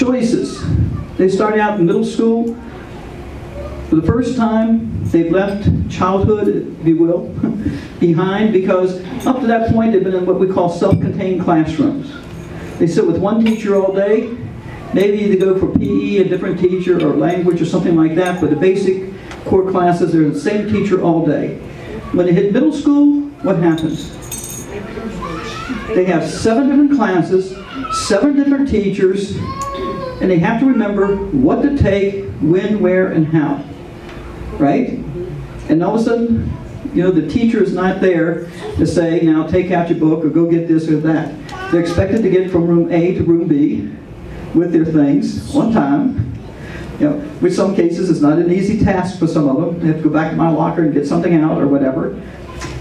Choices. They start out in middle school. For the first time, they've left childhood, if you will, behind, because up to that point they've been in what we call self-contained classrooms. They sit with one teacher all day. Maybe they go for PE, a different teacher, or language or something like that, but the basic core classes, they're the same teacher all day. When they hit middle school, what happens? They have 7 different classes, 7 different teachers, and they have to remember what to take, when, where, and how. Right? And all of a sudden, you know, the teacher is not there to say, now take out your book or go get this or that. They're expected to get from room A to room B with their things on time. You know, with some cases, it's not an easy task for some of them. They have to go back to my locker and get something out or whatever.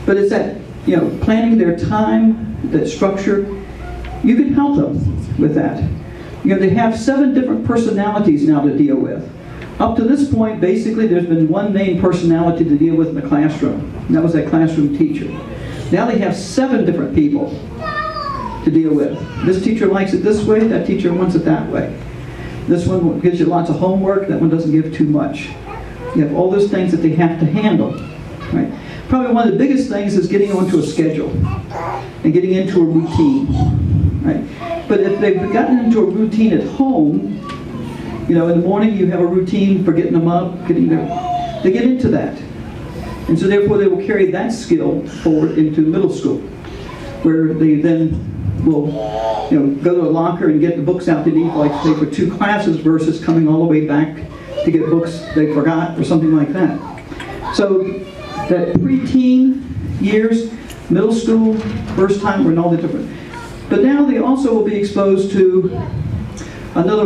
But it's that, you know, planning their time, that structure. You can help them with that. You know, they have 7 different personalities now to deal with. Up to this point, basically, there's been one main personality to deal with in the classroom, and that was that classroom teacher. Now they have 7 different people to deal with. This teacher likes it this way, that teacher wants it that way. This one gives you lots of homework, that one doesn't give too much. You have all those things that they have to handle. Right? Probably one of the biggest things is getting onto a schedule and getting into a routine. Right? But if they've gotten into a routine at home, you know, in the morning you have a routine for getting them up, getting they get into that. And so therefore they will carry that skill forward into middle school, where they then will, you know, go to a locker and get the books out they need, like say for 2 classes, versus coming all the way back to get books they forgot or something like that. So that pre-teen years, middle school, first time, we're in all the different. But now they also will be exposed to another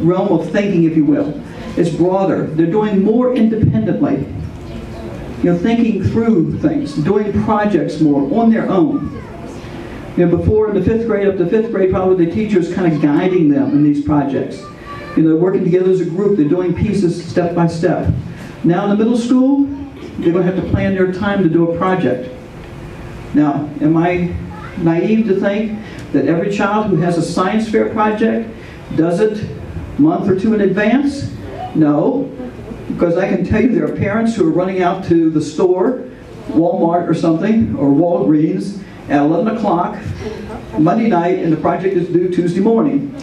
realm of thinking, if you will. It's broader. They're doing more independently. You know, thinking through things, doing projects more on their own. You know, before in the 5th grade, up to 5th grade, probably the teacher's kind of guiding them in these projects. You know, they're working together as a group. They're doing pieces step by step. Now in the middle school, they're going to have to plan their time to do a project. Now, am I naive to think that every child who has a science fair project does it a month or 2 in advance? No, because I can tell you there are parents who are running out to the store, Walmart or something, or Walgreens, at 11 o'clock Monday night, and the project is due Tuesday morning.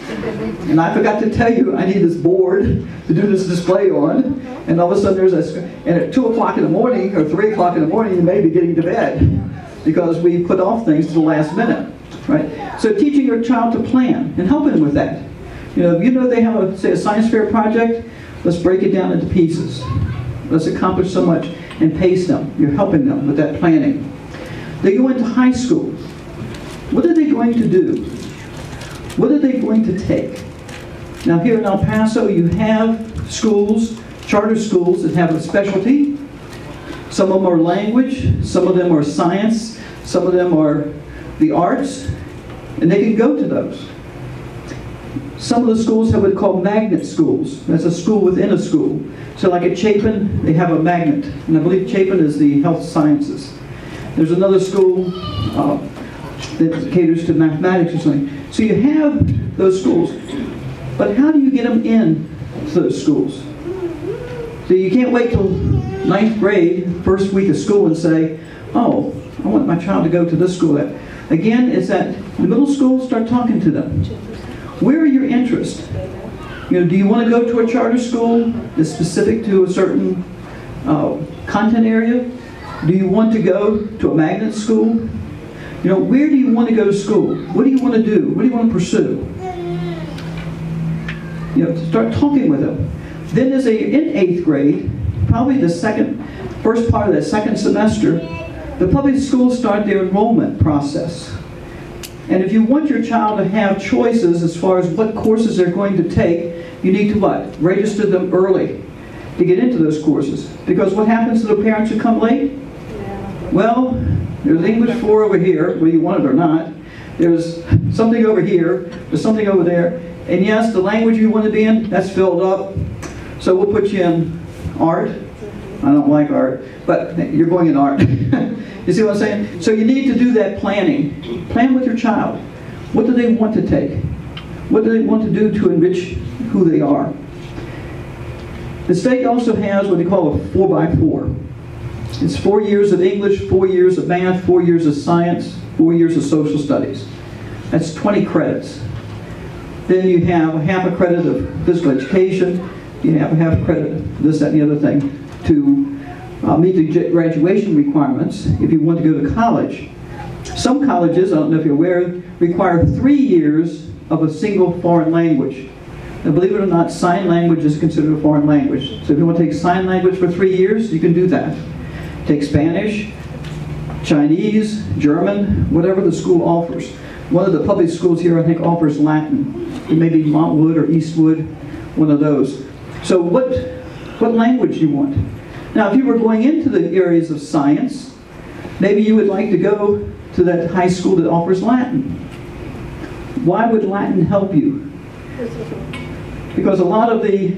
And I forgot to tell you I need this board to do this display on, and all of a sudden there's a, and at 2 o'clock in the morning or 3 o'clock in the morning you may be getting to bed because we put off things to the last minute, right? So teaching your child to plan and helping them with that. You know they have a, say, a science fair project, let's break it down into pieces. Let's accomplish so much and pace them. You're helping them with that planning. They go into high school. What are they going to do? What are they going to take? Now here in El Paso you have schools, charter schools that have a specialty. Some of them are language, some of them are science, some of them are the arts, and they can go to those. Some of the schools have what we call magnet schools. That's a school within a school. So like at Chapin, they have a magnet, and I believe Chapin is the health sciences. There's another school that caters to mathematics or something. So you have those schools, but how do you get them in to those schools? So you can't wait till 9th grade, first week of school, and say, oh, I want my child to go to this school. Again, it's at the middle school, start talking to them. Where are your interests? You know, do you want to go to a charter school that's specific to a certain content area? Do you want to go to a magnet school? You know, where do you want to go to school? What do you want to do? What do you want to pursue? You know, start talking with them. Then in 8th grade, probably the first part of that second semester, the public schools start their enrollment process. And if you want your child to have choices as far as what courses they're going to take, you need to what? Register them early to get into those courses. Because what happens to the parents who come late? Well, there's English 4 over here, whether you want it or not. There's something over here, there's something over there. And yes, the language you want to be in, that's filled up. So we'll put you in art. I don't like art, but you're going in art. You see what I'm saying? So you need to do that planning. Plan with your child. What do they want to take? What do they want to do to enrich who they are? The state also has what they call a 4x4. It's 4 years of English, 4 years of math, 4 years of science, 4 years of social studies. That's 20 credits. Then you have a half a credit of physical education, you have a half a credit of this, that, and the other thing to meet the graduation requirements if you want to go to college. Some colleges, I don't know if you're aware, require 3 years of a single foreign language. Now, believe it or not, sign language is considered a foreign language. So if you want to take sign language for 3 years, you can do that. Take Spanish, Chinese, German, whatever the school offers. One of the public schools here, I think, offers Latin. It may be Montwood or Eastwood, one of those. So what language do you want? Now, if you were going into the areas of science, maybe you would like to go to that high school that offers Latin. Why would Latin help you? Because a lot of the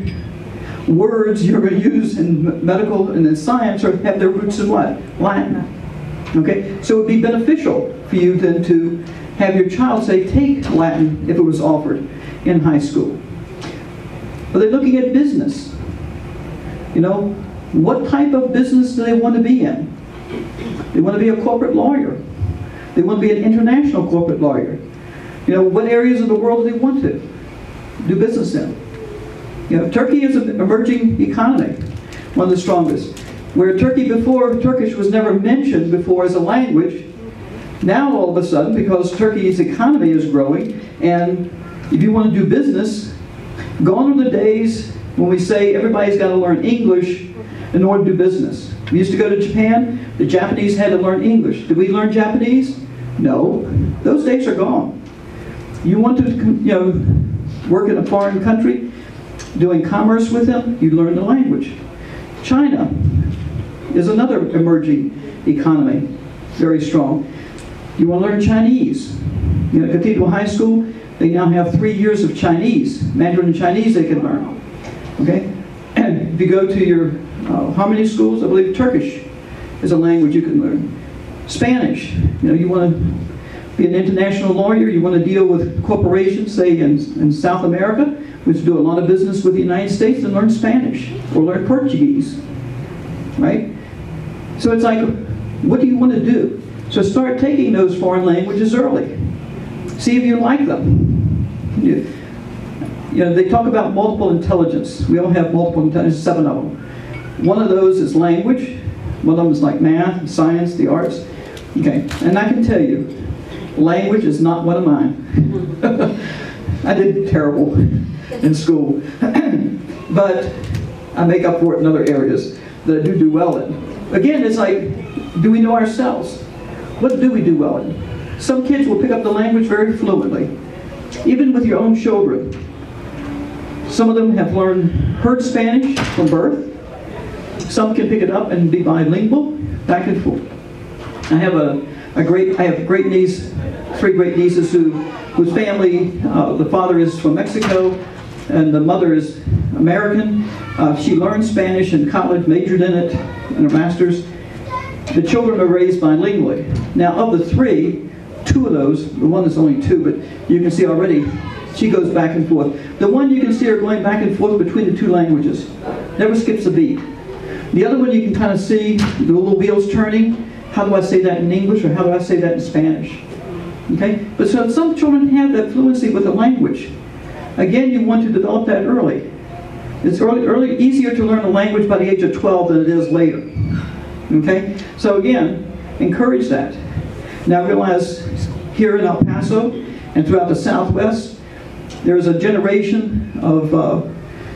words you're going to use in medical and in science have their roots in what? Latin. Okay? So it would be beneficial for you then to have your child, say, take Latin if it was offered in high school. Are they looking at business? You know, what type of business do they want to be in? They want to be a corporate lawyer. They want to be an international corporate lawyer. You know, what areas of the world do they want to do business in? You know, Turkey is an emerging economy, one of the strongest. Where Turkey before, Turkish was never mentioned before as a language, now all of a sudden, because Turkey's economy is growing, and if you want to do business, gone are the days when we say everybody's got to learn English in order to do business. We used to go to Japan, the Japanese had to learn English. Did we learn Japanese? No. Those days are gone. You want to, you know, work in a foreign country, doing commerce with them, you learn the language. China is another emerging economy, very strong. You want to learn Chinese. You know, Cathedral High School, they now have 3 years of Chinese, Mandarin Chinese they can learn. Okay? And if you go to your Harmony schools, I believe Turkish is a language you can learn. Spanish, you know, you want to be an international lawyer, you want to deal with corporations, say in South America, which do a lot of business with the United States, then learn Spanish or learn Portuguese, right? So it's like, what do you want to do? So start taking those foreign languages early. See if you like them. You know, they talk about multiple intelligence. We all have multiple intelligence, 7 of them. One of those is language. One of them is like math, science, the arts. Okay, and I can tell you, language is not one of mine. I did terrible in school. But I make up for it in other areas that I do well in. Again, it's like, do we know ourselves? What do we do well in? Some kids will pick up the language very fluently, even with your own children. Some of them have heard Spanish from birth. Some can pick it up and be bilingual, back and forth. I have great niece, 3 great nieces whose family, the father is from Mexico and the mother is American. She learned Spanish in college, majored in it, in her master's. The children are raised bilingually. Now, of the 3, 2 of those, the one is only 2, but you can see already she goes back and forth. The one you can see her going back and forth between the 2 languages. Never skips a beat. The other one you can kind of see the little wheels turning. How do I say that in English, or how do I say that in Spanish? Okay? But so some children have that fluency with the language. Again, you want to develop that early. It's easier to learn a language by the age of 12 than it is later. Okay? So again, encourage that. Now realize here in El Paso and throughout the Southwest, there is a generation of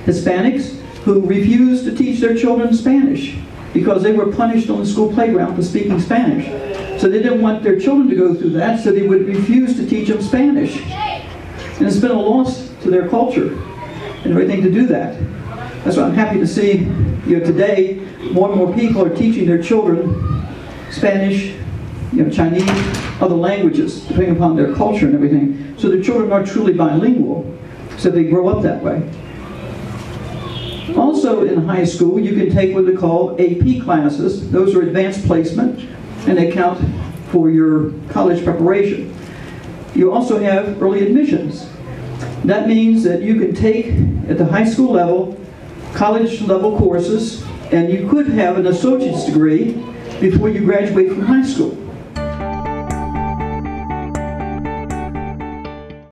Hispanics who refused to teach their children Spanish because they were punished on the school playground for speaking Spanish. So they didn't want their children to go through that, so they would refuse to teach them Spanish. And it's been a loss to their culture and everything to do that. That's why I'm happy to see, you know, today more and more people are teaching their children Spanish, you know, Chinese, other languages, depending upon their culture and everything. So the children are truly bilingual, so they grow up that way. Also in high school, you can take what they call AP classes. Those are advanced placement, and they count for your college preparation. You also have early admissions. That means that you can take, at the high school level, college level courses, and you could have an associate's degree before you graduate from high school.